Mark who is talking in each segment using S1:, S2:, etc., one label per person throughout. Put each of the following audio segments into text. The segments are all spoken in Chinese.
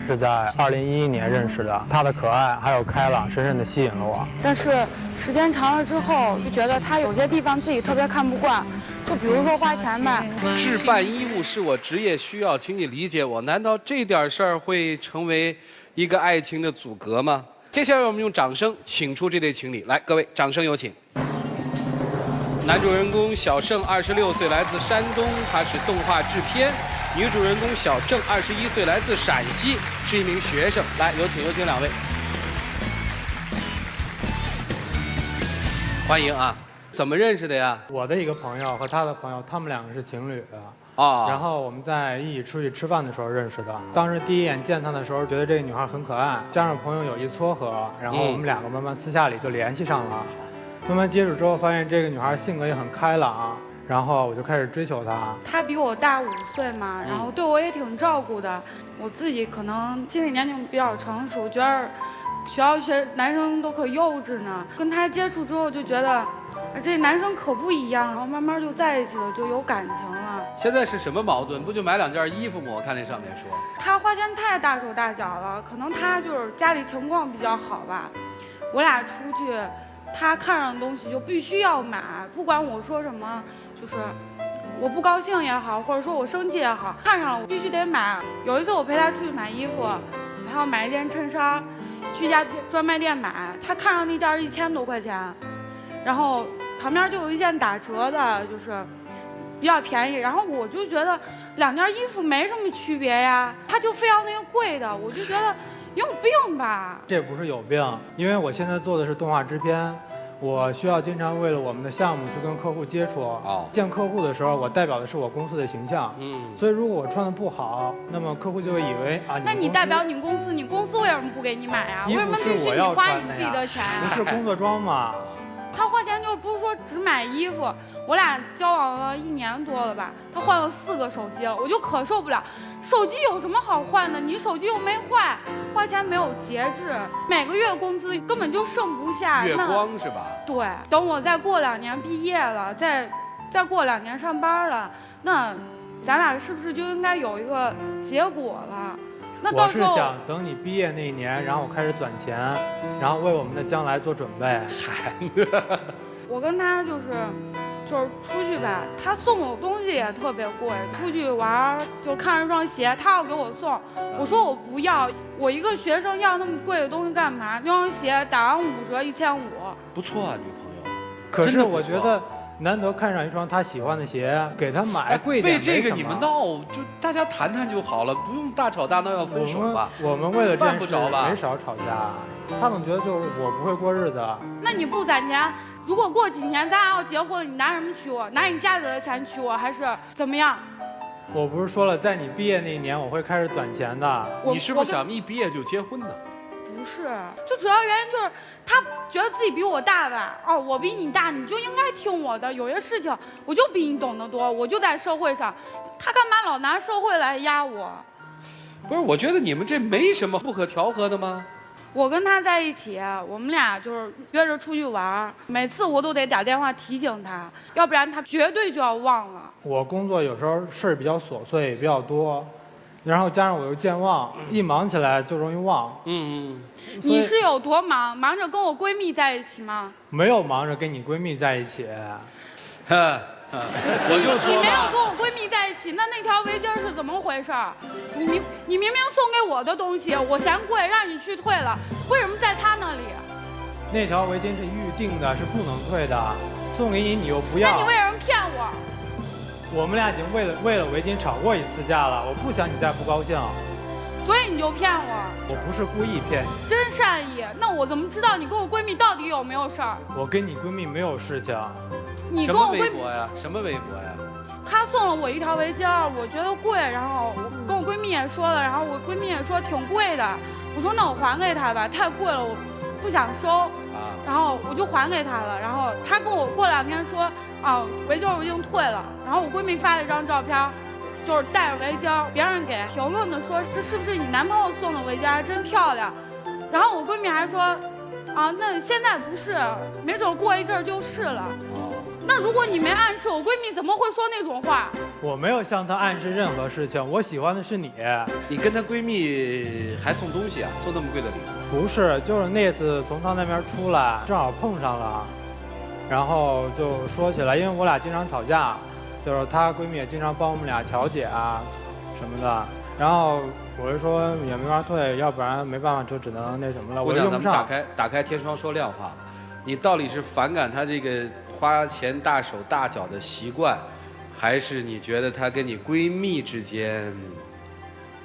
S1: 是在2011年认识的，她的可爱还有开朗深深地吸引了我。
S2: 但是时间长了之后，就觉得她有些地方自己特别看不惯，就比如说花钱吧。
S3: 置办衣物是我职业需要，请你理解我。难道这点事儿会成为一个爱情的阻隔吗？接下来我们用掌声请出这对情侣，来，各位掌声有请。男主人公小盛26岁，来自山东，他是动画制片；女主人公小郑21岁，来自陕西，是一名学生。来，有请两位，欢迎啊！怎么认识的呀？
S1: 我的一个朋友和他的朋友，他们两个是情侣。
S3: 然
S1: 后我们在一起出去吃饭的时候认识的。当时第一眼见她的时候，觉得这个女孩很可爱，加上朋友有意撮合，然后我们两个慢慢私下里就联系上了。慢慢接触之后，发现这个女孩性格也很开朗，然后我就开始追求她。
S2: 她比我大5岁嘛，然后对我也挺照顾的。我自己可能心理年龄比较成熟，觉得学校男生都可幼稚呢。跟她接触之后就觉得，这男生可不一样，然后慢慢就在一起了，就有感情了。
S3: 现在是什么矛盾？不就买2件衣服吗？我看那上面说。
S2: 他花钱太大手大脚了，可能他就是家里情况比较好吧。我俩出去。他看上的东西就必须要买，不管我说什么，就是我不高兴也好，或者说我生气也好，看上了我必须得买。有一次我陪他出去买衣服，他要买一件衬衫，去一家专卖店买，他看上那件1000多块钱，然后旁边就有一件打折的，就是比较便宜，然后我就觉得2件衣服没什么区别呀，他就非要那个贵的，我就觉得。有病吧？
S1: 这不是有病，因为我现在做的是动画制片，我需要经常为了我们的项目去跟客户接触。见客户的时候，我代表的是我公司的形象。所以如果我穿的不好，那么客户就会以为啊，
S2: 那你代表你公司，你公司为什么不给你买呀？为什么必须你花你自己的钱呀？
S1: 不是工作装吗？
S2: 他花钱就不是说只买衣服，我俩交往了1年多了吧，他换了4个手机了，我就可受不了。手机有什么好换的？你手机又没坏，花钱没有节制，每个月工资根本就剩不下。
S3: 月光是吧？
S2: 对，等我再过2年毕业了，再过2年上班了，那咱俩是不是就应该有一个结果了？那到时候
S1: 我是想等你毕业那一年，然后我开始攒钱，然后为我们的将来做准备。
S2: 我跟他就是出去吧，他送我东西也特别贵。出去玩就看着双鞋，他要给我送，我说我不要，我一个学生要那么贵的东西干嘛？那双鞋打完5折1500。
S3: 不错啊，女朋友。
S1: 可是我觉得。难得看上一双他喜欢的鞋，给他买贵点。
S3: 为这个你们闹，就大家谈谈就好了，不用大吵大闹要分手吧？
S1: 我们为了这件事
S3: 没
S1: 少吵架。他总觉得就是我不会过日子。
S2: 那你不攒钱，如果过几年咱俩要结婚了，你拿什么娶我？拿你家里的钱娶我，还是怎么样？
S1: 我不是说了，在你毕业那一年我会开始攒钱的。
S3: 你是不是想一毕业就结婚呢？
S2: 不是，就主要原因就是他觉得自己比我大吧。我比你大，你就应该听我的。有些事情我就比你懂得多，我就在社会上，他干嘛老拿社会来压我？
S3: 不是，我觉得你们这没什么不可调和的吗？
S2: 我跟他在一起，我们俩就是约着出去玩，每次我都得打电话提醒他，要不然他绝对就要忘了。
S1: 我工作有时候事儿比较琐碎，比较多。然后加上我又健忘，一忙起来就容易忘。
S2: 你是有多忙？忙着跟我闺蜜在一起吗？
S1: 没有忙着跟你闺蜜在一起。
S3: 我就说
S2: 你没有跟我闺蜜在一起，那条围巾是怎么回事？你明明送给我的东西，我嫌贵，让你去退了，为什么在她那里？
S1: 那条围巾是预定的，是不能退的，送给你你又不要。
S2: 那你为什么骗我？
S1: 我们俩已经为了围巾吵过1次架了，我不想你再不高兴，
S2: 所以你就骗我。
S1: 我不是故意骗你，
S2: 真善意。那我怎么知道你跟我闺蜜到底有没有事儿？
S1: 我跟你闺蜜没有事情。
S2: 你跟我
S3: 微博呀？什么微博呀？
S2: 她送了我一条围巾，我觉得贵，然后我跟我闺蜜也说了，然后我闺蜜也说挺贵的。我说那我还给她吧，太贵了，我不想收。然后我就还给她了。然后她跟我过2天说。围巾我已经退了，然后我闺蜜发了一张照片，就是戴着围巾，别人给评论的说这是不是你男朋友送的围巾，还真漂亮。然后我闺蜜还说，那现在不是，没准过一阵就是了。那如果你没暗示，我闺蜜怎么会说那种话？
S1: 我没有向她暗示任何事情，我喜欢的是你。
S3: 你跟她闺蜜还送东西啊？送那么贵的礼物？
S1: 不是，就是那次从她那边出来，正好碰上了，然后就说起来，因为我俩经常吵架，就是她闺蜜也经常帮我们俩调解啊什么的，然后我就说也没法退，要不然没办法就只能那什么了，我
S3: 姑娘，
S1: 用不上。
S3: 打开天窗说亮话，你到底是反感她这个花钱大手大脚的习惯，还是你觉得她跟你闺蜜之间？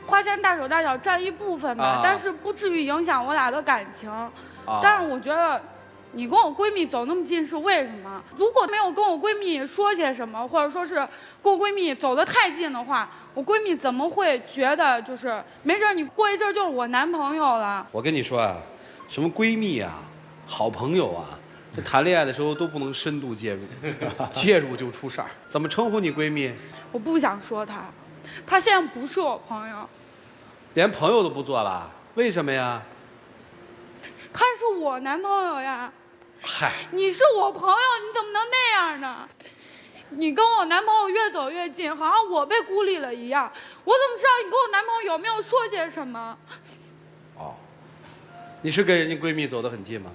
S2: 花钱大手大脚占一部分吧，但是不至于影响我俩的感情。但是我觉得，你跟我闺蜜走那么近是为什么？如果没有跟我闺蜜说些什么，或者说是跟我闺蜜走得太近的话，我闺蜜怎么会觉得就是没事，你过一阵就是我男朋友了？
S3: 我跟你说啊，什么闺蜜啊，好朋友啊，这谈恋爱的时候都不能深度介入，介入就出事儿。怎么称呼你闺蜜？
S2: 我不想说她，她现在不是我朋友。
S3: 连朋友都不做了？为什么呀？
S2: 他是我男朋友呀。
S3: 嗨，
S2: 你是我朋友，你怎么能那样呢？你跟我男朋友越走越近，好像我被孤立了一样。我怎么知道你跟我男朋友有没有说些什么？
S3: 哦，你是跟人家闺蜜走得很近吗？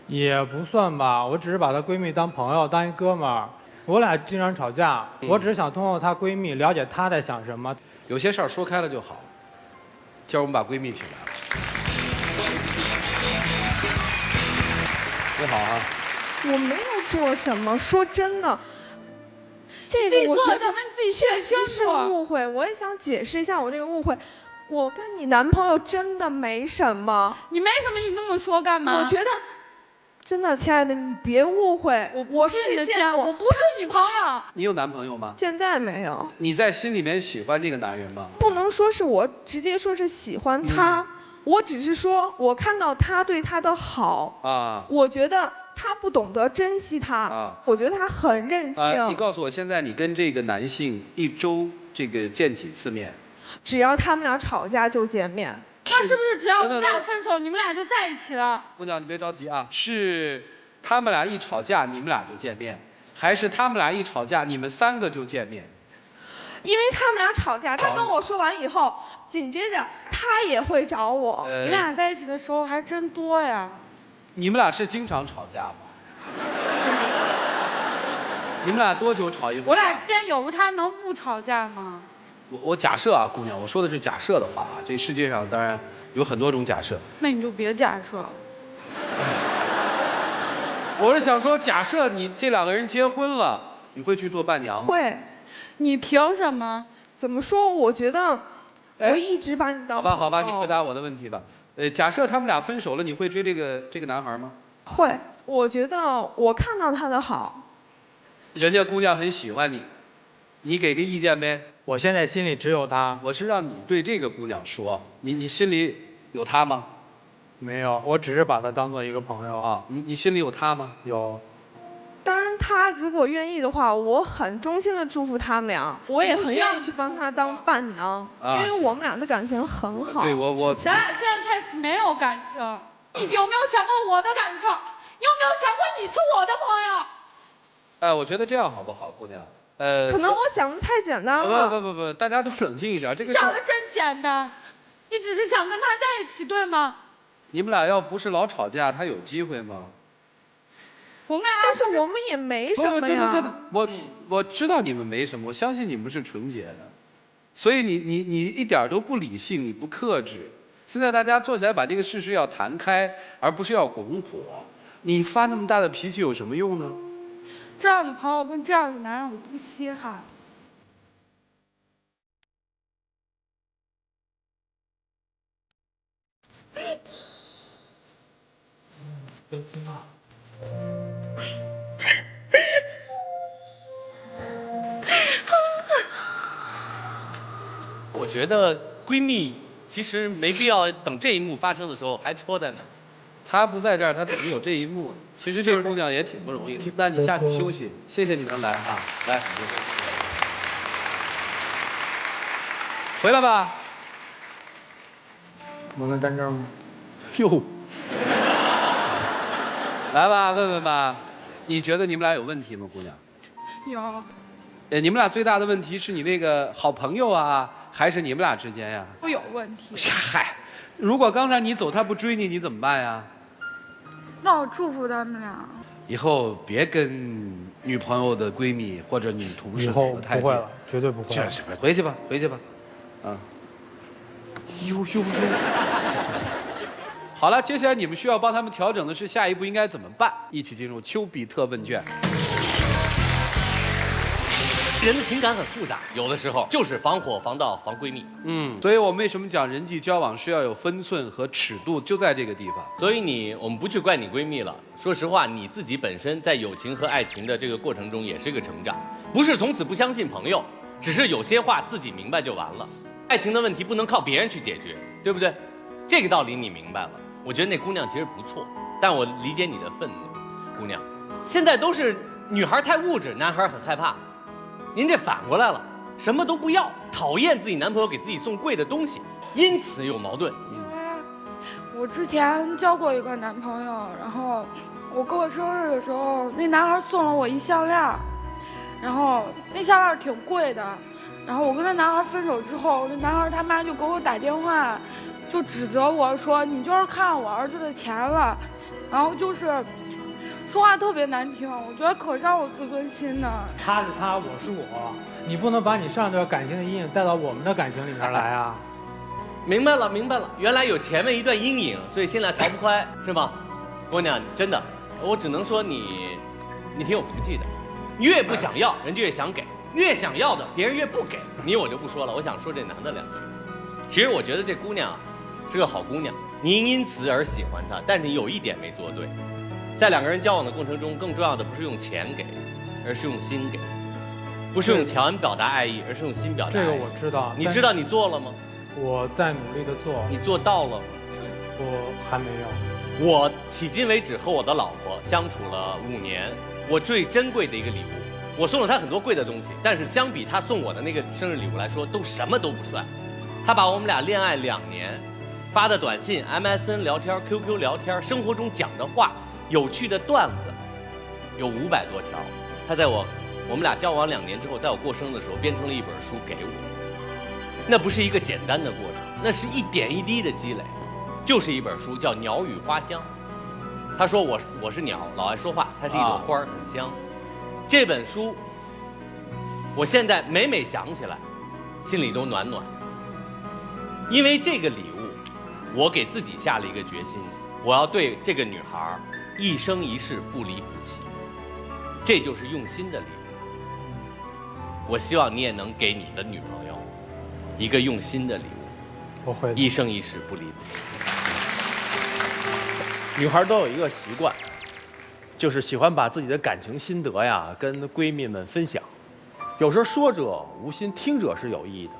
S1: 也不算吧，我只是把她闺蜜当朋友，当一哥们儿。我俩经常吵架，我只是想通过她闺蜜了解她在想什么。
S3: 有些事儿说开了就好。今儿我们把闺蜜请来了。你好啊。
S4: 我没有做什么，说真的，这个我觉得确实是误会。我也想解释一下我这个误会。我跟你男朋友真的没什么。
S2: 你没什么，你那么说干嘛？
S4: 我觉得，真的，亲爱的，你别误会。我
S2: 是你的亲爱，我不是你朋友。
S3: 你有男朋友吗？
S4: 现在没有。
S3: 你在心里面喜欢这个男人吗？
S4: 不能说是我直接说是喜欢他，我只是说我看到他对他的好啊，我觉得他不懂得珍惜他啊，我觉得他很任性。
S3: 你告诉我，现在你跟这个男性一周这个见几次面？
S4: 只要他们俩吵架就见面。
S2: 那是不是只要我们俩分手，你们俩就在一起了？
S3: 姑娘，你别着急啊，是他们俩一吵架，你们俩就见面，还是他们俩一吵架，你们3个就见面？
S4: 因为他们俩吵架，他跟我说完以后，紧接着他也会找我。
S2: 你俩在一起的时候还真多呀。
S3: 你们俩是经常吵架吗？你们俩多久吵一回？
S2: 我俩之间有他能不吵架吗？
S3: 我假设啊，姑娘，我说的是假设的话啊，这世界上当然有很多种假设。
S2: 那你就别假设了。
S3: 我是想说，假设你这2个人结婚了，你会去做伴娘吗？
S4: 会。
S2: 你凭什么？
S4: 怎么说？我觉得，我一直把你当朋友。
S3: 好吧，你回答我的问题吧。假设他们俩分手了，你会追这个男孩吗？
S4: 会。我觉得我看到他的好。
S3: 人家姑娘很喜欢你，你给个意见呗。
S1: 我现在心里只有他。
S3: 我是让你对这个姑娘说，你心里有她吗？
S1: 没有，我只是把她当做一个朋友
S3: 啊。你心里有她吗？
S1: 有。
S4: 当然，他如果愿意的话，我很衷心的祝福他们俩，我也很愿意去帮他当伴娘，因为我们俩的感情很好。
S3: 对我。
S2: 咱俩现在开始没有感情，你有没有想过我的感受？你有没有想过你是我的朋友？
S3: 我觉得这样好不好，姑娘？
S4: 可能我想的太简单了。
S3: 不，大家都冷静一点。这个
S2: 想的真简单，你只是想跟他在一起，对吗？
S3: 你们俩要不是老吵架，他有机会吗？
S4: 但是我们也没什么呀。
S3: 我知道你们没什么，我相信你们是纯洁的，所以你一点都不理性，你不克制。现在大家坐起来把这个事实要谈开，而不是要拱火。你发那么大的脾气有什么用呢？
S2: 这样的朋友跟这样的男人我不稀罕。
S5: 我觉得闺蜜其实没必要等这一幕发生的时候还戳在那。
S3: 她不在这儿，她怎么有这一幕？其实这个姑娘也挺不容易的。那你下去休息，谢谢你能来啊，来，回来吧。
S1: 我能站这儿吗？
S3: 哟，来吧，问问吧，你觉得你们俩有问题吗，姑娘？
S2: 有。
S3: 你们俩最大的问题是你那个好朋友啊，还是你们俩之间呀？
S2: 都有问题。
S3: 嗨，如果刚才你走，他不追你，你怎么办呀？
S2: 那我祝福他们俩。
S3: 以后别跟女朋友的闺蜜或者女同事
S1: 以后
S3: 走得太近。
S1: 不会了，绝对不会了。
S3: 这是回去吧，回去吧，啊。呦。好了，接下来你们需要帮他们调整的是下一步应该怎么办？一起进入丘比特问卷。
S5: 人的情感很复杂，有的时候就是防火、防盗、防闺蜜。
S3: 所以我们为什么讲人际交往是要有分寸和尺度，就在这个地方。
S5: 所以我们不去怪你闺蜜了。说实话，你自己本身在友情和爱情的这个过程中也是个成长，不是从此不相信朋友，只是有些话自己明白就完了。爱情的问题不能靠别人去解决，对不对？这个道理你明白了。我觉得那姑娘其实不错，但我理解你的愤怒。姑娘，现在都是女孩太物质，男孩很害怕。您这反过来了，什么都不要，讨厌自己男朋友给自己送贵的东西，因此有矛盾。
S2: 因为我之前交过一个男朋友，然后我过生日的时候，那男孩送了我一项链，然后那项链挺贵的，然后我跟那男孩分手之后，那男孩他妈就给我打电话，就指责我说你就是看上我儿子的钱了，然后就是说话特别难听，我觉得可伤我自尊心的。
S1: 他是他，我是我，你不能把你上一段感情的阴影带到我们的感情里面来啊！
S5: 明白了，明白了，原来有前面一段阴影，所以现在逃不开，是吗？姑娘，真的，我只能说你挺有福气的，越不想要，人家越想给，越想要的别人越不给。你我就不说了，我想说这男的两句。其实我觉得这姑娘是个好姑娘，您因此而喜欢她，但是你有一点没做对。在两个人交往的过程中，更重要的不是用钱给，而是用心给；不是用钱表达爱意，而是用心表达爱意。
S1: 这个我知道，
S5: 你知道你做了吗？
S1: 我在努力的做。
S5: 你做到了吗？
S1: 我还没有。
S5: 我迄今为止和我的老婆相处了5年，我最珍贵的一个礼物，我送了她很多贵的东西，但是相比她送我的那个生日礼物来说，都什么都不算。她把我们俩恋爱2年，发的短信、MSN 聊天、QQ 聊天，生活中讲的话。有趣的段子有500多条，他在我们俩交往2年之后，在我过生日的时候编成了一本书给我。那不是一个简单的过程，那是一点一滴的积累，就是一本书叫《鸟语花香》。他说我是鸟，老爱说话，它是一朵花，很香。这本书，我现在每想起来，心里都暖暖。因为这个礼物，我给自己下了一个决心，我要对这个女孩一生一世不离不弃，这就是用心的礼物。我希望你也能给你的女朋友一个用心的礼物，
S1: 我会
S5: 一生一世不离不弃。
S6: 女孩都有一个习惯，就是喜欢把自己的感情心得呀跟闺蜜们分享。有时候说者无心，听者是有意的。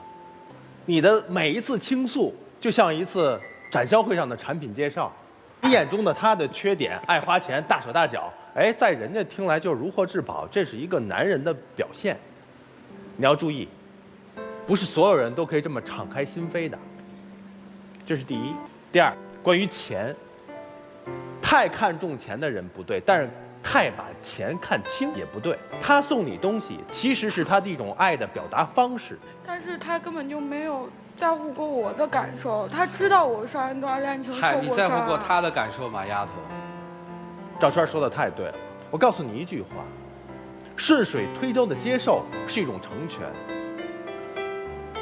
S6: 你的每一次倾诉，就像一次展销会上的产品介绍。你眼中的他的缺点，爱花钱、大手大脚，哎，在人家听来就是如获至宝，这是一个男人的表现。你要注意，不是所有人都可以这么敞开心扉的。这是第一。第二，关于钱，太看重钱的人不对，但是太把钱看轻也不对。他送你东西，其实是他的一种爱的表达方式。
S2: 但是他根本就没有在乎过我的感受，他知道我上一段恋情受过伤。
S3: 你在乎过他的感受吗，丫头？
S6: 赵圈说的太对了，我告诉你一句话：顺水推舟的接受是一种成全，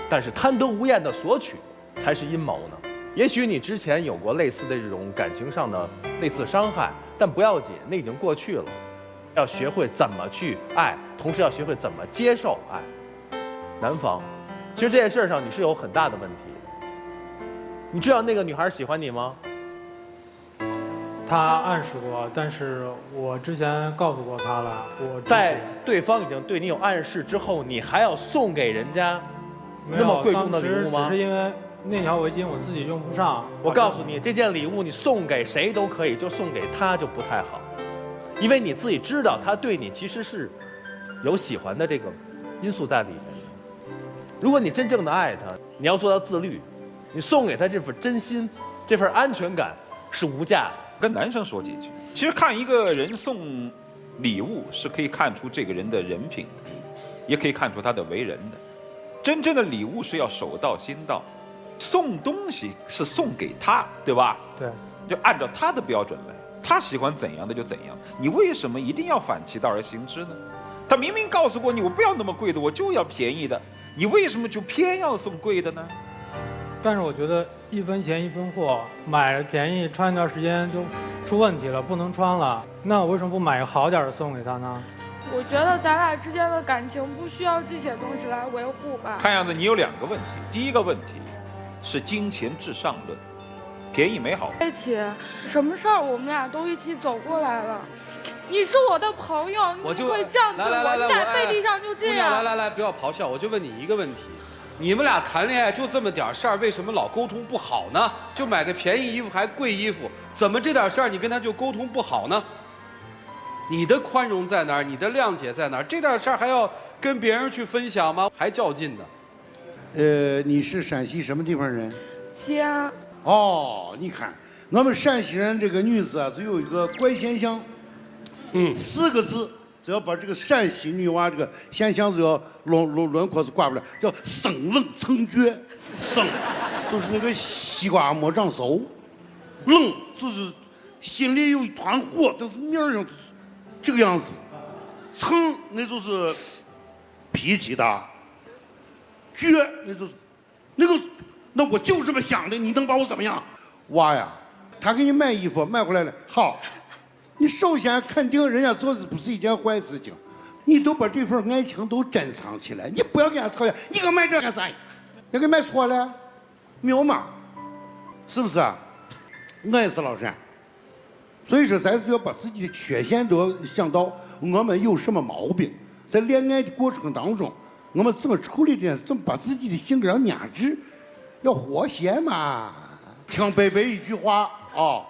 S6: 但是贪得无厌的索取才是阴谋呢。也许你之前有过类似的这种感情上的类似伤害，但不要紧，那已经过去了。要学会怎么去爱，同时要学会怎么接受爱。男方，其实这件事上你是有很大的问题的。你知道那个女孩喜欢你吗？
S1: 他暗示过，但是我之前告诉过他了。我
S6: 在对方已经对你有暗示之后，你还要送给人家那么贵重的礼物吗？
S1: 只是因为那条围巾我自己用不上。
S6: 我告诉你，这件礼物你送给谁都可以，就送给他就不太好，因为你自己知道他对你其实是有喜欢的这个因素在里面。如果你真正的爱他，你要做到自律，你送给他这份真心，这份安全感是无价的。
S7: 跟男生说几句，其实看一个人送礼物是可以看出这个人的人品的。也可以看出他的为人的。真正的礼物是要手到心到，送东西是送给他，对吧？
S1: 对，
S7: 就按照他的标准来，他喜欢怎样的就怎样。你为什么一定要反其道而行之呢？他明明告诉过你，我不要那么贵的，我就要便宜的，你为什么就偏要送贵的呢？
S1: 但是我觉得1分钱1分货，买了便宜穿一段时间就出问题了，不能穿了，那我为什么不买个好点的送给他呢？
S2: 我觉得咱俩之间的感情不需要这些东西来维护吧。
S7: 看样子你有2个问题，第一个问题是金钱至上论，便宜没好。
S2: 在一起，什么事儿我们俩都一起走过来了。你是我的朋友，你不会这样对我，你在背地上就这样。
S3: 来，不要咆哮，我就问你一个问题。你们俩谈恋爱就这么点事儿，为什么老沟通不好呢？就买个便宜衣服还贵衣服，怎么这点事儿你跟他就沟通不好呢？你的宽容在哪儿？你的谅解在哪儿？这点事儿还要跟别人去分享吗？还较劲呢？
S8: 你是陕西什么地方人？
S2: 西安。
S8: 哦，你看，我们陕西人这个女子啊，就有一个怪现象，4个字。只要把这个陕西女娃这个现象只要轮廓子挂出来，叫生冷成绝。生就是那个西瓜没长熟，冷就是心里有一团火，但是面上就是这个样子。成那就是脾气大，绝那就是那我就这么想的，你能把我怎么样？娃呀，他给你买衣服买回来了，好。你首先肯定人家做的不是一件坏事情，你都把这份爱情都珍藏起来，你不要跟人家吵架。你给我买这干啥？你给买错了，没有嘛？是不是啊？我也是老陕，所以说咱是要把自己的缺陷都要想到，我们有什么毛病，在恋爱的过程当中，我们怎么处理这件事，怎么把自己的性格要压制，要和谐嘛。听贝贝一句话啊。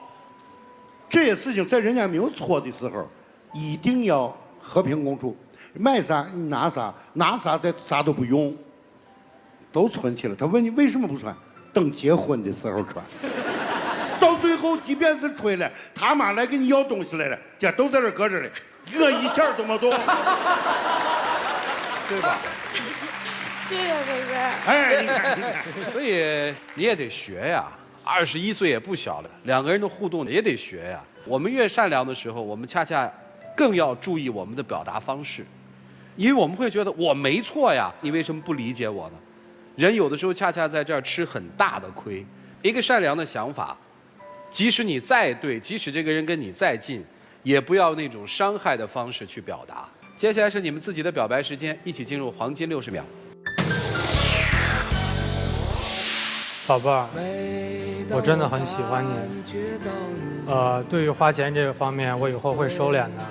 S8: 这些事情在人家没有错的时候，一定要和平共处。买啥你拿啥，拿啥再啥都不用，都存起来。他问你为什么不穿？等结婚的时候穿。到最后，即便是吹了，他妈来给你要东西来了，这都在这搁着嘞，我一下都没动，对吧？
S2: 谢谢贝贝。
S8: 哎，你看，
S3: 所以你也得学呀。21岁也不小了，2个人的互动也得学呀。我们越善良的时候，我们恰恰更要注意我们的表达方式，因为我们会觉得我没错呀，你为什么不理解我呢？人有的时候恰恰在这儿吃很大的亏。一个善良的想法，即使你再对，即使这个人跟你再近，也不要那种伤害的方式去表达。接下来是你们自己的表白时间，一起进入黄金60秒。
S1: 宝贝儿，我真的很喜欢你。对于花钱这个方面，我以后会收敛的。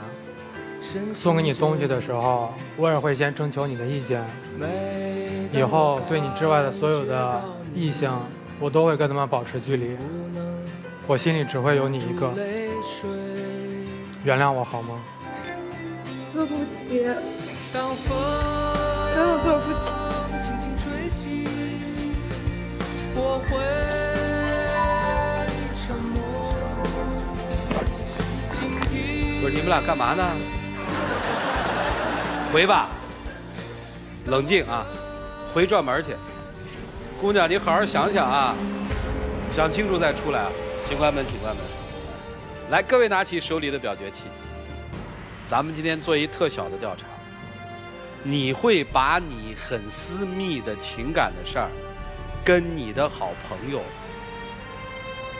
S1: 送给你东西的时候，我也会先征求你的意见。以后对你之外的所有的异性，我都会跟他们保持距离。我心里只会有你一个。原谅我好吗？
S2: 对不起，真的对不起。
S9: 我会沉默。
S3: 不是你们俩干嘛呢？回吧，冷静啊，回转门去。姑娘，你好好想想啊，想清楚再出来啊。请关门，请关门。来，各位拿起手里的表决器，咱们今天做一特小的调查。你会把你很私密的情感的事儿，跟你的好朋友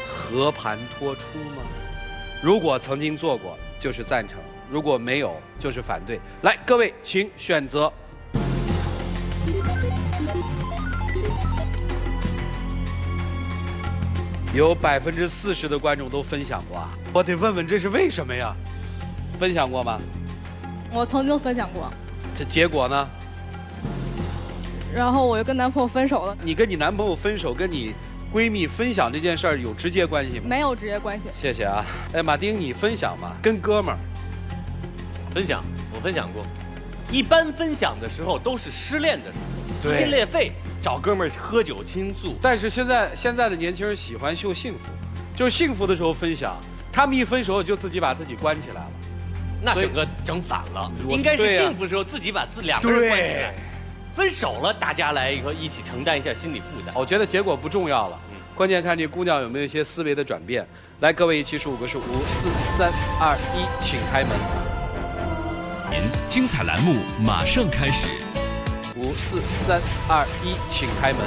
S3: 和盘托出吗？如果曾经做过，就是赞成；如果没有，就是反对。来，各位请选择。有40%的观众都分享过啊！我得问问这是为什么呀？分享过吗？
S10: 我曾经分享过。
S3: 这结果呢？
S10: 然后我又跟男朋友分手了。
S3: 你跟你男朋友分手，跟你闺蜜分享这件事儿有直接关系吗？
S10: 没有直接关系。
S3: 谢谢啊。哎，马丁，你分享吗？跟哥们儿
S5: 分享，我分享过。一般分享的时候都是失恋的时候，撕心裂肺，找哥们儿喝酒倾诉。
S3: 但是现在的年轻人喜欢秀幸福，就是幸福的时候分享，他们一分手就自己把自己关起来了。
S5: 那整个整反了，应该是幸福时候自己把两个人关起来，分手了大家来一起承担一下心理负担。
S3: 我觉得结果不重要了，关键看这姑娘有没有一些思维的转变。来，各位一起数5个数，5、4、3、2、1，请开门。
S11: 精彩栏目马上开始。
S3: 5、4、3、2、1，请开门。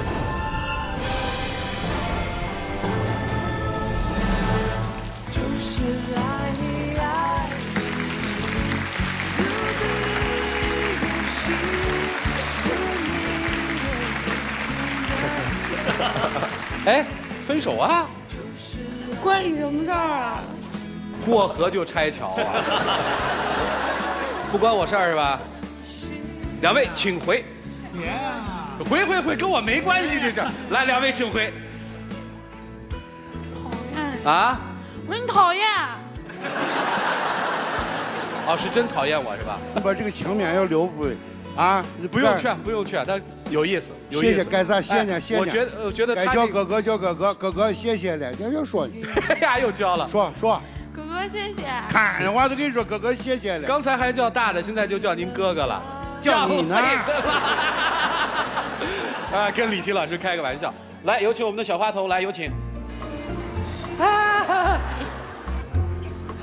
S9: 就是爱你爱
S3: 你，哎，分手啊？
S2: 关你什么事儿啊？
S3: 过河就拆桥啊！不关我事儿是吧？两位请回。回，跟我没关系这事儿。来，两位请回。
S2: 讨厌
S3: 啊？
S2: 我说你讨厌。
S3: 哦，是真讨厌我是吧？
S8: 把这个情面要留回，啊，
S3: 不用劝，不用劝，他有意思，有意思。
S8: 谢谢，该咋谢呢？谢呢。
S3: 我觉得
S8: 该叫哥哥叫哥哥，哥哥谢谢了，就说你。
S3: 哎呀，又教了。
S8: 说。
S2: 哥哥谢谢。
S8: 看我都跟你说，哥哥谢谢了。
S3: 刚才还叫大的，现在就叫您哥哥了。
S8: 叫你呢。
S3: 啊，跟李琦老师开个玩笑。来，有请我们的小花童，来有请。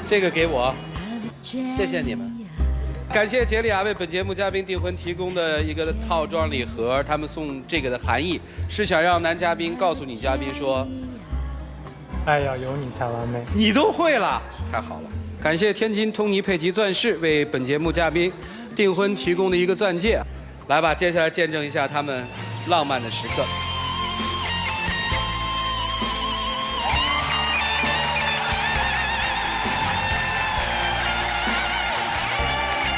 S3: 这个给我，谢谢你们。感谢杰里亚为本节目嘉宾订婚提供的一个套装礼盒，他们送这个的含义是想让男嘉宾告诉女嘉宾说，
S1: 爱要有你才完美。
S3: 你都会了，太好了。感谢天津通尼佩吉钻饰为本节目嘉宾订婚提供的一个钻戒。来吧，接下来见证一下他们浪漫的时刻。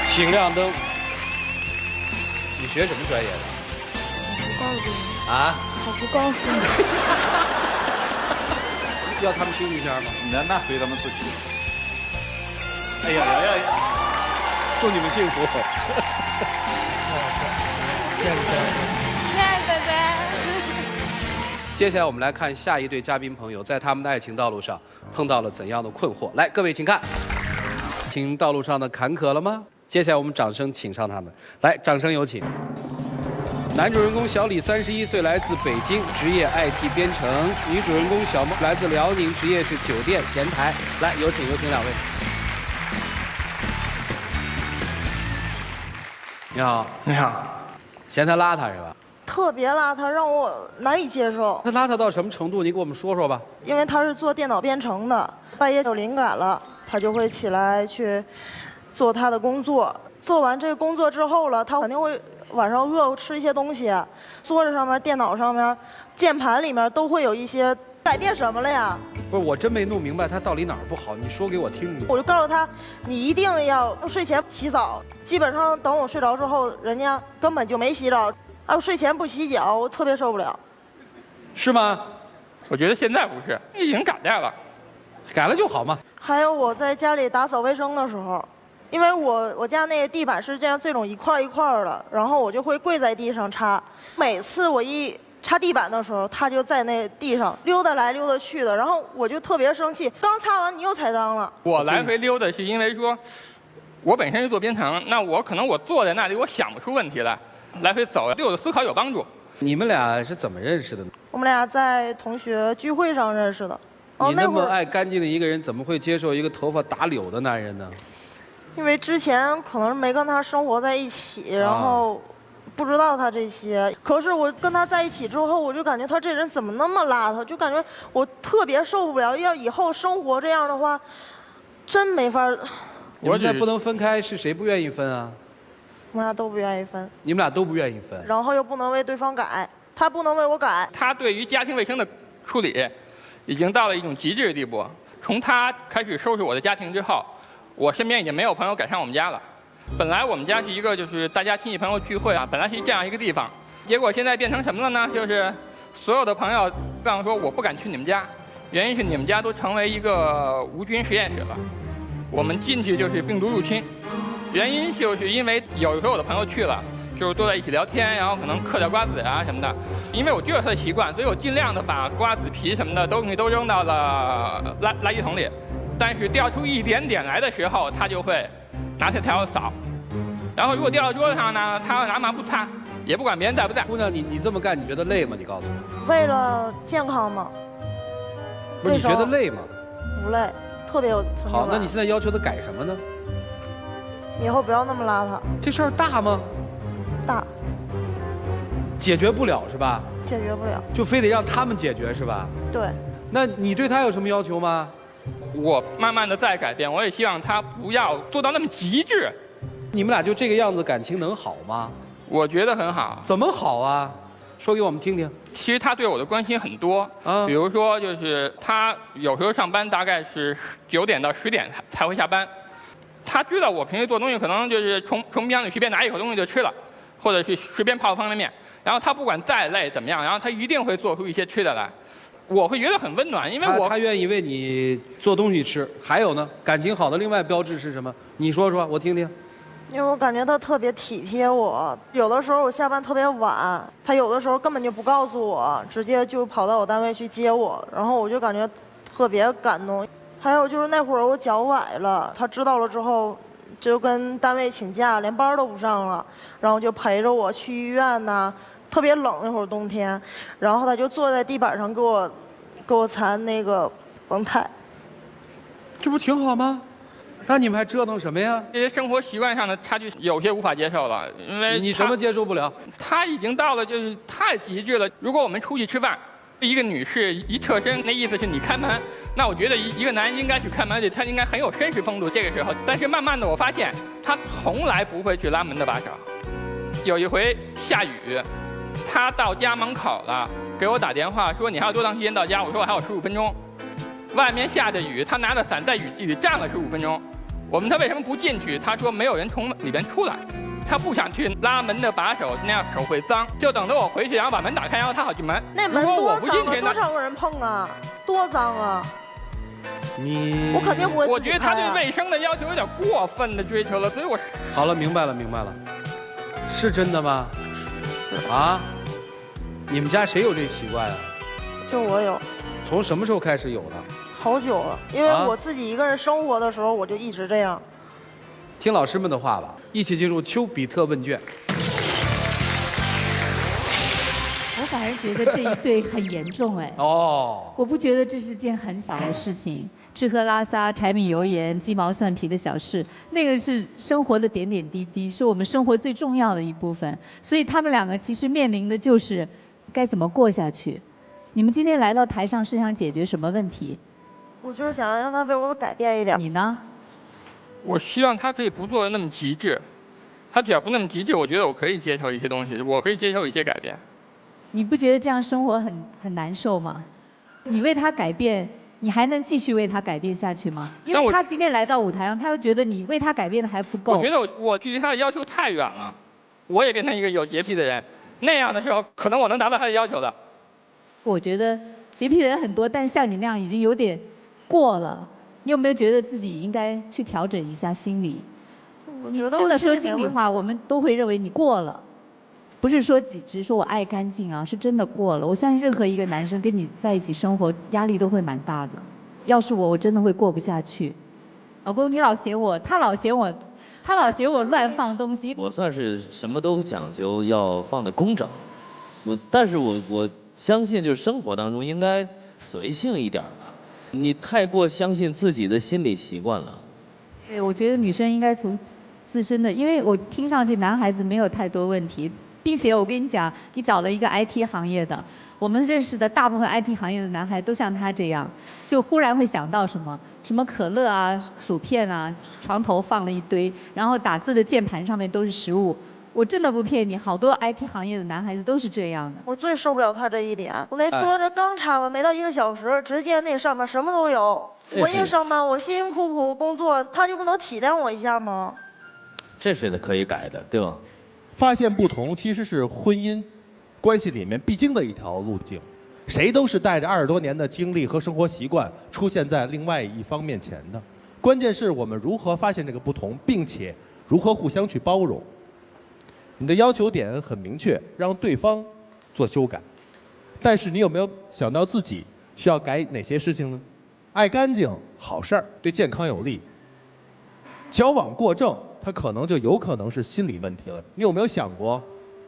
S3: 请亮灯。你学什么专业的？
S2: 不告诉你。
S3: 啊？
S2: 我不告诉你。
S3: 要他们听一下吗？
S7: 那随他们自己。
S3: 哎呀！祝你们幸福。
S2: 谢谢贝贝。
S3: 接下来我们来看下一对嘉宾朋友在他们的爱情道路上碰到了怎样的困惑。来，各位请看，听道路上的坎坷了吗？接下来我们掌声请上他们。来，掌声有请。男主人公小李31岁，来自北京，职业 IT 编程；女主人公小梦来自辽宁，职业是酒店前台。来，有请两位。你好，
S12: 你好。
S3: 嫌他邋遢是吧？
S12: 特别邋遢，让我难以接受。
S3: 他邋遢到什么程度？你给我们说说吧。
S12: 因为他是做电脑编程的，半夜有灵感了，他就会起来去做他的工作。做完这个工作之后了，他肯定会晚上饿吃一些东西。桌子上面、电脑上面、键盘里面都会有一些改变什么了呀？
S3: 不是，我真没弄明白他到底哪儿不好，你说给我听听。
S12: 我就告诉他，你一定要睡前洗澡。基本上等我睡着之后，人家根本就没洗澡。我睡前不洗脚，我特别受不了。
S3: 是吗？
S13: 我觉得现在不是，已经改掉了，
S3: 改了就好嘛。
S12: 还有我在家里打扫卫生的时候，因为我家那个地板是这种一块一块的，然后我就会跪在地上擦。每次我一擦地板的时候，他就在那地上溜达来溜达去的，然后我就特别生气。刚擦完你又踩脏了。
S13: 我来回溜达是因为说，我本身是做编程，那我可能我坐在那里我想不出问题来，来回走对我的思考有帮助。
S3: 你们俩是怎么认识的呢？
S12: 我们俩在同学聚会上认识的。
S3: 你那么爱干净的一个人，怎么会接受一个头发打绺的男人呢？
S12: 因为之前可能没跟他生活在一起，然后不知道他这些。可是我跟他在一起之后，我就感觉他这人怎么那么邋遢，就感觉我特别受不了。要以后生活这样的话，真没法。
S3: 你们现在不能分开，是谁不愿意分啊？
S12: 我们俩都不愿意分。
S3: 你们俩都不愿意分，
S12: 然后又不能为对方改，他不能为我改。
S13: 他对于家庭卫生的处理，已经到了一种极致的地步。从他开始收拾我的家庭之后，我身边已经没有朋友敢上我们家了。本来我们家是一个就是大家亲戚朋友聚会啊，本来是这样一个地方，结果现在变成什么了呢？就是所有的朋友告诉说我不敢去你们家，原因是你们家都成为一个无菌实验室了，我们进去就是病毒入侵。原因就是因为有时候我的朋友去了，就是坐在一起聊天，然后可能嗑点瓜子啊什么的。因为我知道他的习惯，所以我尽量的把瓜子皮什么的东西都扔到了垃圾桶里。但是掉出一点点来的时候，他就会拿菜条扫。然后如果掉到桌子上呢，他要拿抹布擦，也不管别人在不在。
S3: 姑娘，你这么干，你觉得累吗？你告诉我。
S12: 为了健康嘛。
S3: 不是你觉得累吗？
S12: 不累，特别有成就感。
S3: 好，那你现在要求他改什么呢？
S12: 以后不要那么邋遢。
S3: 这事儿大吗？
S12: 大。
S3: 解决不了是吧？
S12: 解决不了。
S3: 就非得让他们解决是吧？
S12: 对。
S3: 那你对他有什么要求吗？
S13: 我慢慢的在改变，我也希望他不要做到那么极致。
S3: 你们俩就这个样子，感情能好吗？
S13: 我觉得很好。
S3: 怎么好啊？说给我们听听。
S13: 其实他对我的关心很多比如说就是他有时候上班大概是9点到10点才会下班，他知道我平时做东西可能就是从冰箱里随便拿一口东西就吃了，或者是随便泡个方便面，然后他不管再累怎么样，然后他一定会做出一些吃的来，我会觉得很温暖，因为
S3: 他愿意为你做东西吃。还有呢，感情好的另外标志是什么？你说说我听听。
S12: 因为我感觉他特别体贴我，有的时候我下班特别晚，他有的时候根本就不告诉我，直接就跑到我单位去接我，然后我就感觉特别感动。还有就是那会儿我脚崴了，他知道了之后，就跟单位请假，连班都不上了，然后就陪着我去医院呐，特别冷那会儿冬天，然后他就坐在地板上给我缠那个绷带，
S3: 这不挺好吗？那你们还折腾什么呀？
S13: 这些生活习惯上的差距有些无法接受了，因为
S3: 你什么接受不了？
S13: 他已经到了就是太极致了。如果我们出去吃饭，一个女士一侧身，那意思是你开门，那我觉得一个男人应该去开门，他应该很有绅士风度。这个时候，但是慢慢的我发现他从来不会去拉门的把手。有一回下雨，他到家门口了，给我打电话说你还有多长时间到家？我说我还有15分钟。外面下着雨，他拿着伞在雨季里站了15分钟。我问他为什么不进去，他说没有人从里边出来，他不想去拉门的把手，那样手会脏，就等着我回去，然后把门打开，然后他好进门。
S12: 那门多脏啊，多少个人碰啊，多脏啊！我肯定不会自己开啊。
S13: 我觉得他对卫生的要求有点过分的追求了，所以我
S3: 好了，明白了，明白了，是真的吗？啊？你们家谁有这习惯啊？
S12: 就我有。
S3: 从什么时候开始有的？
S12: 好久了，因为我自己一个人生活的时候，我就一直这样。
S3: 听老师们的话吧，一起进入丘比特问卷。
S14: 我反而觉得这一对很严重哎。
S3: 哦。
S14: 我不觉得这是件很小的事情，吃喝拉撒、柴米油盐、鸡毛蒜皮的小事，那个是生活的点点滴滴，是我们生活最重要的一部分。所以他们两个其实面临的就是该怎么过下去。你们今天来到台上是想解决什么问题？
S12: 我就是想让他为我改变一点。
S14: 你呢？
S13: 我希望他可以不做的那么极致，他只要不那么极致，我觉得我可以接受一些东西，我可以接受一些改变。
S14: 你不觉得这样生活很难受吗？你为他改变，你还能继续为他改变下去吗？因为他今天来到舞台上，他又觉得你为他改变的还不够。
S13: 我觉得我距离他的要求太远了，我也变成一个有洁癖的人，那样的时候，可能我能达到他的要求的。
S14: 我觉得洁癖的人很多，但像你那样已经有点过了。你有没有觉得自己应该去调整一下心理？你真的说心里话，我们都会认为你过了，不是说只是说我爱干净啊，是真的过了。我相信任何一个男生跟你在一起生活，压力都会蛮大的。要是我真的会过不下去。老公，你老嫌我，他老嫌我乱放东西。
S15: 我算是什么都讲究要放得工整，但是我相信就是生活当中应该随性一点吧。你太过相信自己的心理习惯了。
S14: 对，我觉得女生应该从自身的，因为我听上去男孩子没有太多问题，并且我跟你讲，你找了一个 IT 行业的，我们认识的大部分 IT 行业的男孩都像他这样，就忽然会想到什么可乐啊、薯片啊，床头放了一堆，然后打字的键盘上面都是食物。我真的不骗你，好多 IT 行业的男孩子都是这样的。
S12: 我最受不了他这一点。我那桌子刚插完，没到1个小时，直接那上面什么都有。我一上班，我辛辛苦苦工作，他就不能体谅我一下吗？
S15: 这是可以改的，对吧？
S16: 发现不同其实是婚姻关系里面必经的一条路径。谁都是带着20多年的经历和生活习惯出现在另外一方面前的。关键是我们如何发现这个不同，并且如何互相去包容。你的要求点很明确，让对方做修改，但是你有没有想到自己需要改哪些事情呢？爱干净好事儿，对健康有利。矫枉过正，它可能就有可能是心理问题了。你有没有想过，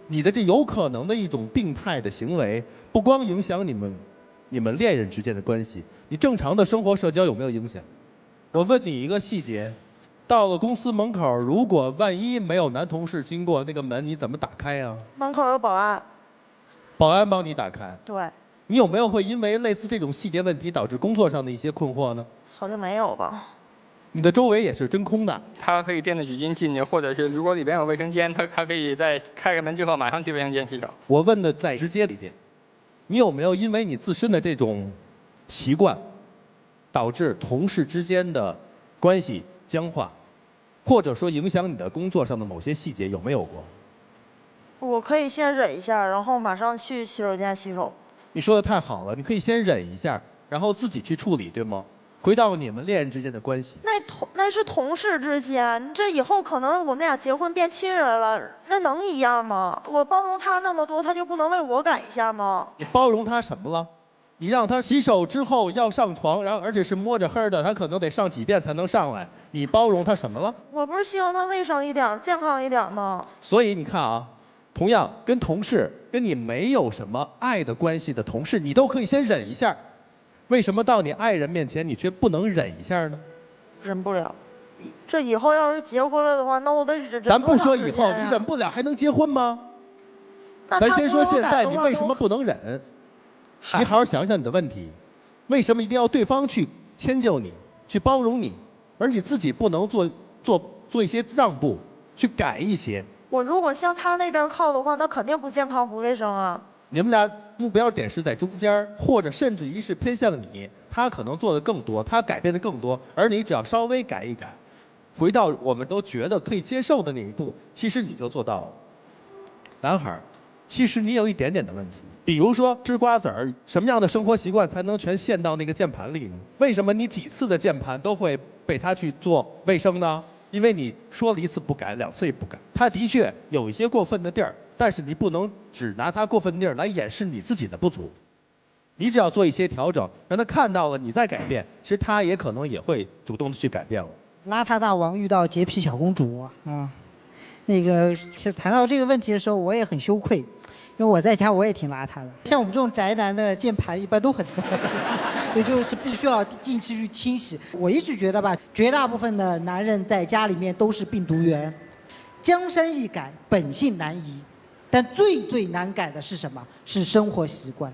S16: 你的这有可能的一种病态的行为，不光影响你们恋人之间的关系，你正常的生活社交有没有影响？我问你一个细节，到了公司门口，如果万一没有男同事经过那个门，你怎么打开呀？
S12: 门口有保安。
S16: 保安帮你打开。
S12: 对。
S16: 你有没有会因为类似这种细节问题导致工作上的一些困惑呢？
S12: 好像没有吧。
S16: 你的周围也是真空的。
S13: 他可以垫着纸巾进去，或者是如果里边有卫生间，他可以在开个门之后马上去卫生间洗澡。
S16: 我问的再直接一点，你有没有因为你自身的这种习惯，导致同事之间的关系僵化，或者说影响你的工作上的某些细节，有没有过？
S12: 我可以先忍一下，然后马上去洗手间洗手。
S16: 你说的太好了，你可以先忍一下，然后自己去处理，对吗？回到你们恋人之间的关系。
S12: 那是同事之间，这以后可能我们俩结婚变亲人了，那能一样吗？我包容他那么多，他就不能为我改一下吗？
S16: 你包容他什么了？你让他洗手之后要上床，然后而且是摸着黑的，他可能得上几遍才能上来。你包容他什么了？
S12: 我不是希望他卫生一点、健康一点吗？
S16: 所以你看啊，同样跟同事跟你没有什么爱的关系的同事，你都可以先忍一下。为什么到你爱人面前，你却不能忍一下呢？
S12: 忍不了。这以后要是结婚了的话，那我得忍。
S16: 咱不说以后，你忍不了还能结婚吗？咱先说现在，你为什么不能忍？你好好想想你的问题，为什么一定要对方去迁就你，去包容你，而你自己不能做一些让步，去改一些？
S12: 我如果向他那边靠的话，那肯定不健康不卫生啊。
S16: 你们俩目标点是在中间，或者甚至于是偏向你，他可能做的更多，他改变的更多，而你只要稍微改一改，回到我们都觉得可以接受的那一步，其实你就做到了。男孩，其实你有一点点的问题，比如说吃瓜子儿，什么样的生活习惯才能全陷到那个键盘里呢？为什么你几次的键盘都会被他去做卫生呢？因为你说了一次不改，两次也不改。他的确有一些过分的地儿，但是你不能只拿他过分的地儿来掩饰你自己的不足。你只要做一些调整，让他看到了你在改变，其实他也可能也会主动的去改变了。
S17: 邋遢大王遇到洁癖小公主啊，那个是谈到这个问题的时候，我也很羞愧，因为我在家我也挺邋遢的。像我们这种宅男的键盘一般都很脏。也就是必须要定期去清洗。我一直觉得吧，绝大部分的男人在家里面都是病毒源。江山易改，本性难移，但最难改的是什么？是生活习惯。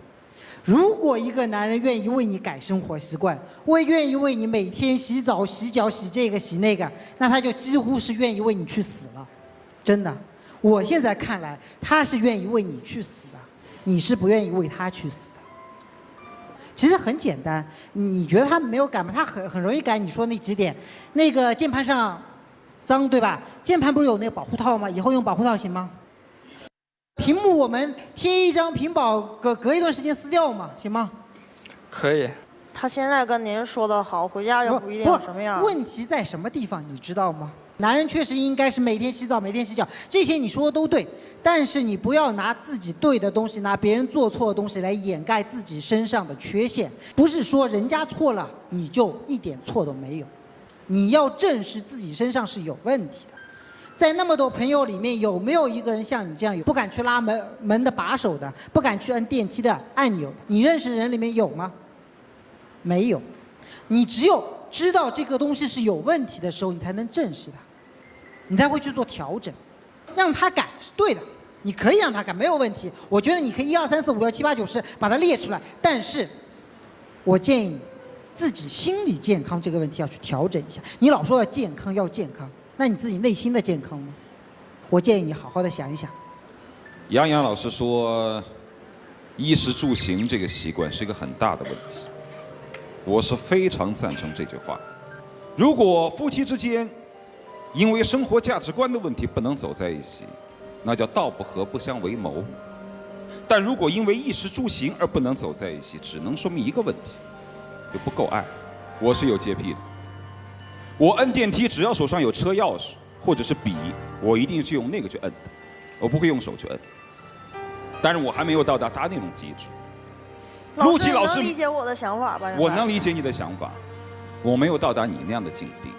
S17: 如果一个男人愿意为你改生活习惯，愿意为你每天洗澡、洗脚、洗这个洗那个，那他就几乎是愿意为你去死了。真的，我现在看来，他是愿意为你去死的，你是不愿意为他去死的。其实很简单，你觉得他没有改吗？他很容易改。你说那几点，那个键盘上脏对吧？键盘不是有那个保护套吗？以后用保护套行吗？屏幕我们贴一张屏保，隔一段时间撕掉嘛，行吗？
S13: 可以。
S12: 他现在跟您说的好，回家就不一定什么样。
S17: 问题在什么地方，你知道吗？男人确实应该是每天洗澡、每天洗脚，这些你说的都对，但是你不要拿自己对的东西，拿别人做错的东西来掩盖自己身上的缺陷。不是说人家错了你就一点错都没有，你要正视自己身上是有问题的。在那么多朋友里面，有没有一个人像你这样不敢去拉门的把手的，不敢去按电梯的按钮的？你认识的人里面有吗？没有。你只有知道这个东西是有问题的时候，你才能正视它，你才会去做调整。让他改是对的，你可以让他改，没有问题。我觉得你可以1、2、3、4、5、6、7、8、9、10把它列出来，但是我建议你自己心理健康这个问题要去调整一下。你老说要健康要健康，那你自己内心的健康呢？我建议你好好的想一想。
S7: 杨洋老师说，衣食住行这个习惯是一个很大的问题。我是非常赞成这句话。如果夫妻之间因为生活价值观的问题不能走在一起，那叫道不合不相为谋。但如果因为衣食住行而不能走在一起，只能说明一个问题，就不够爱。我是有洁癖的，我摁电梯只要手上有车钥匙或者是笔，我一定去用那个去摁的，我不会用手去摁。但是我还没有到达他那种极致。陆琪老师
S12: 能理解我的想法吧？
S7: 我能理解你的想法，我没有到达你那样的境地。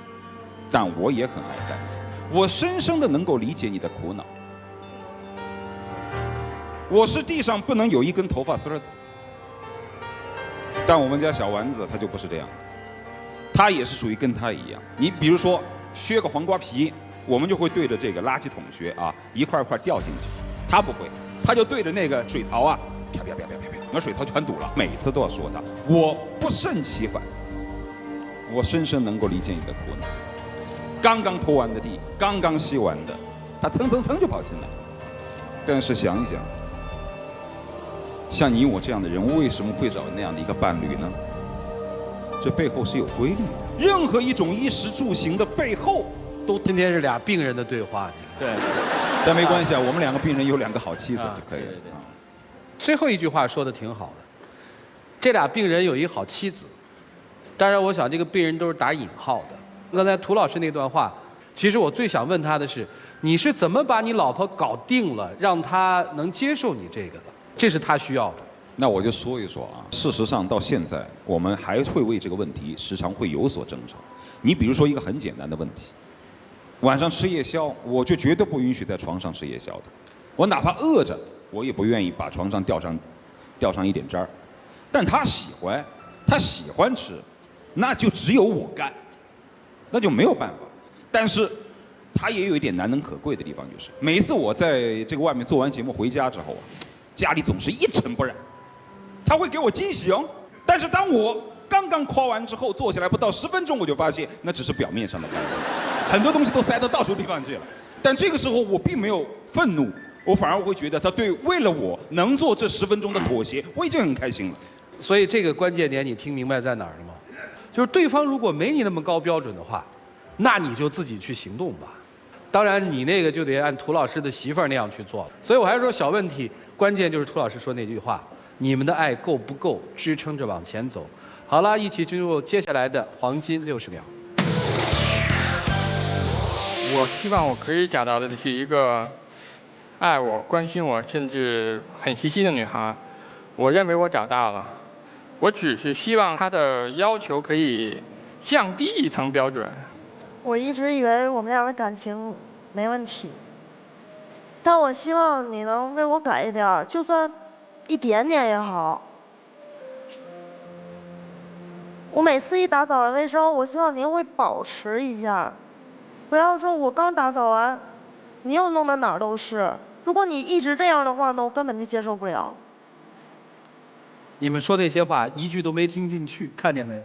S7: 但我也很爱干净，我深深的能够理解你的苦恼。我是地上不能有一根头发丝的，但我们家小丸子他就不是这样的，他也是属于跟他一样。你比如说削个黄瓜皮，我们就会对着这个垃圾桶削啊，一块一块掉进去。他不会，他就对着那个水槽啊，啪啪啪啪啪啪，那水槽全堵了。每次都要说他，我不胜其烦，我深深能够理解你的苦恼。刚刚拖完的地，刚刚吸完的，他蹭蹭蹭就跑进来。但是想一想，像你我这样的人，为什么会找那样的一个伴侣呢？这背后是有规律的。任何一种衣食住行的背后，
S3: 都今天是俩病人的对话。
S7: 对，但没关系啊，我们两个病人有2个好妻子就可以了。
S3: 最后一句话说的挺好的，这俩病人有一好妻子，当然我想这个病人都是打引号的。刚才涂老师那段话，其实我最想问他的是，你是怎么把你老婆搞定了，让她能接受你这个的？这是他需要的。
S7: 那我就说一说啊，事实上到现在，我们还会为这个问题时常会有所争吵。你比如说一个很简单的问题，晚上吃夜宵，我就绝对不允许在床上吃夜宵的。我哪怕饿着，我也不愿意把床上吊上一点渣儿。但他喜欢吃，那就只有我干，那就没有办法。但是他也有一点难能可贵的地方，就是每一次我在这个外面做完节目回家之后啊，家里总是一尘不染。他会给我惊喜哦，但是当我刚刚夸完之后，坐下来不到10分钟，我就发现那只是表面上的干净，很多东西都塞到处地方去了。但这个时候我并没有愤怒，我反而会觉得他为了我能做这10分钟的妥协，我已经很开心了。
S3: 所以这个关键点你听明白在哪儿了吗？就是对方如果没你那么高标准的话，那你就自己去行动吧。当然你那个就得按涂老师的媳妇儿那样去做了。所以我还是说小问题，关键就是涂老师说那句话。你们的爱够不够支撑着往前走？好了，一起进入接下来的黄金60秒。
S13: 我希望我可以找到的是一个爱我、关心我，甚至很细心的女孩。我认为我找到了，我只是希望她的要求可以降低一层标准。
S12: 我一直以为我们俩的感情没问题，但我希望你能为我改一点，就算一点点也好。我每次一打扫完卫生，我希望您会保持一下，不要说我刚打扫完，你又弄得哪儿都是。如果你一直这样的话呢，我根本就接受不了。
S18: 你们说那些话一句都没听进去，看见没？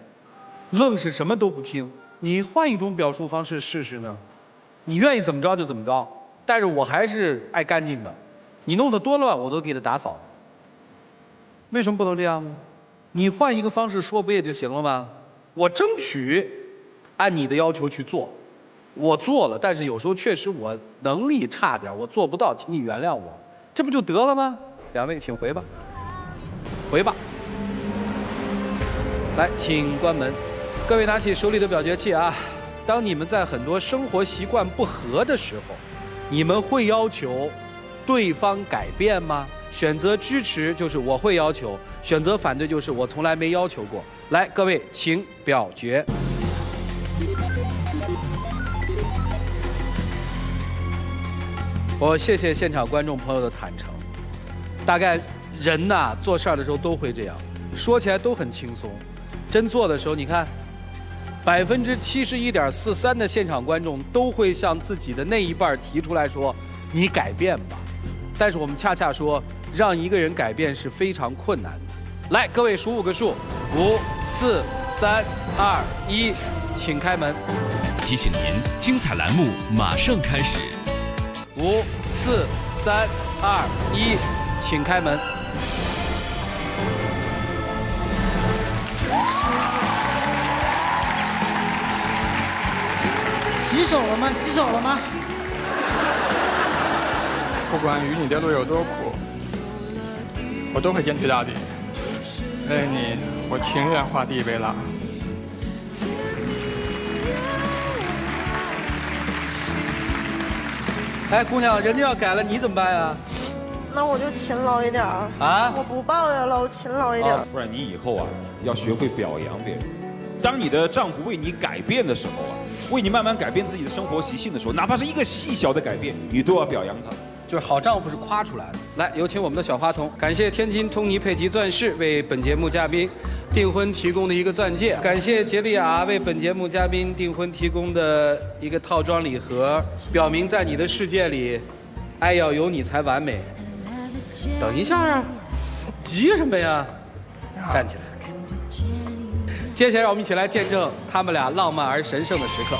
S18: 愣是什么都不听。你换一种表述方式试试呢？你愿意怎么着就怎么着，但是我还是爱干净的。你弄得多乱，我都给他打扫。为什么不能这样呢？你换一个方式说不也就行了吗？我争取按你的要求去做，我做了，但是有时候确实我能力差点，我做不到，请你原谅我，这不就得了吗？两位请回吧，回吧。
S3: 来，请关门。各位拿起手里的表决器啊！当你们在很多生活习惯不合的时候，你们会要求对方改变吗？选择支持就是我会要求，选择反对就是我从来没要求过。来，各位请表决。我谢谢现场观众朋友的坦诚。大概人呐，做事儿的时候都会这样，说起来都很轻松，真做的时候，你看，71.43%的现场观众都会向自己的那一半提出来说：“你改变吧。”但是我们恰恰说，让一个人改变是非常困难的。来，各位数5个数，5、4、3、2、1，请开门。
S11: 提醒您，精彩栏目马上开始。
S3: 5、4、3、2、1，请开门。
S17: 洗手了吗？洗手了吗？
S13: 不管与你的路有多苦，我都会坚持到底。为了你，我情愿画地为牢。
S3: 哎，姑娘，人家要改了，你怎么办呀？
S12: 那我就勤劳一点儿
S3: 啊！
S12: 我不抱怨了，我勤劳一点。
S7: 不然你以后啊，要学会表扬别人。当你的丈夫为你改变的时候啊，为你慢慢改变自己的生活习性的时候，哪怕是一个细小的改变，你都要表扬他。
S3: 就是好丈夫是夸出来的。来，有请我们的小花童。感谢天津通尼佩吉钻饰为本节目嘉宾订婚提供的一个钻戒，感谢杰利亚为本节目嘉宾订婚提供的一个套装礼盒，表明在你的世界里，爱要有你才完美。等一下啊，急什么呀？站起来。接下来我们一起来见证他们俩浪漫而神圣的时刻。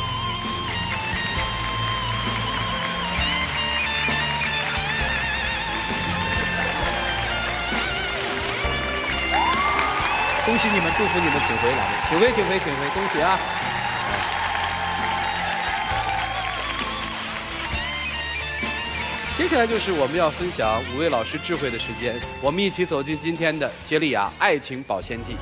S3: 恭喜你们，祝福你们，请回来，请回，请回，请回，恭喜啊！接下来就是我们要分享5位老师智慧的时间，我们一起走进今天的杰利亚爱情保鲜剂。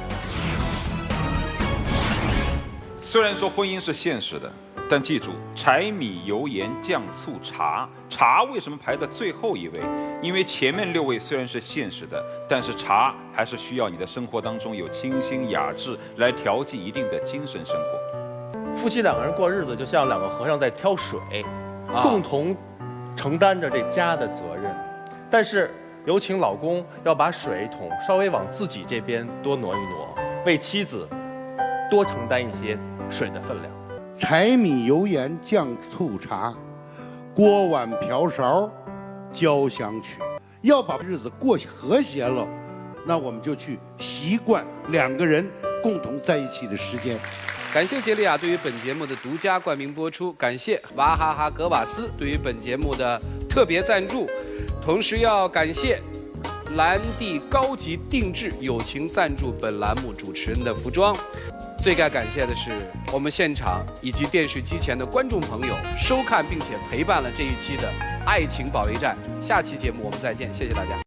S7: 虽然说婚姻是现实的，但记住，柴米油盐酱醋茶，茶为什么排在最后一位？因为前面6位虽然是现实的，但是茶还是需要你的生活当中有清新雅致来调剂一定的精神生活。
S6: 夫妻2个人过日子，就像2个和尚在挑水，共同承担着这家的责任。但是有请老公要把水桶稍微往自己这边多挪一挪，为妻子多承担一些水的分量。
S8: 柴米油盐酱醋茶，锅碗瓢勺交响曲。要把日子过和谐了，那我们就去习惯2个人共同在一起的时间。
S3: 感谢杰利亚对于本节目的独家冠名播出，感谢娃哈哈格瓦斯对于本节目的特别赞助，同时要感谢兰蒂高级定制友情赞助本栏目主持人的服装。最该感谢的是我们现场以及电视机前的观众朋友收看并且陪伴了这一期的爱情保卫战。下期节目我们再见，谢谢大家。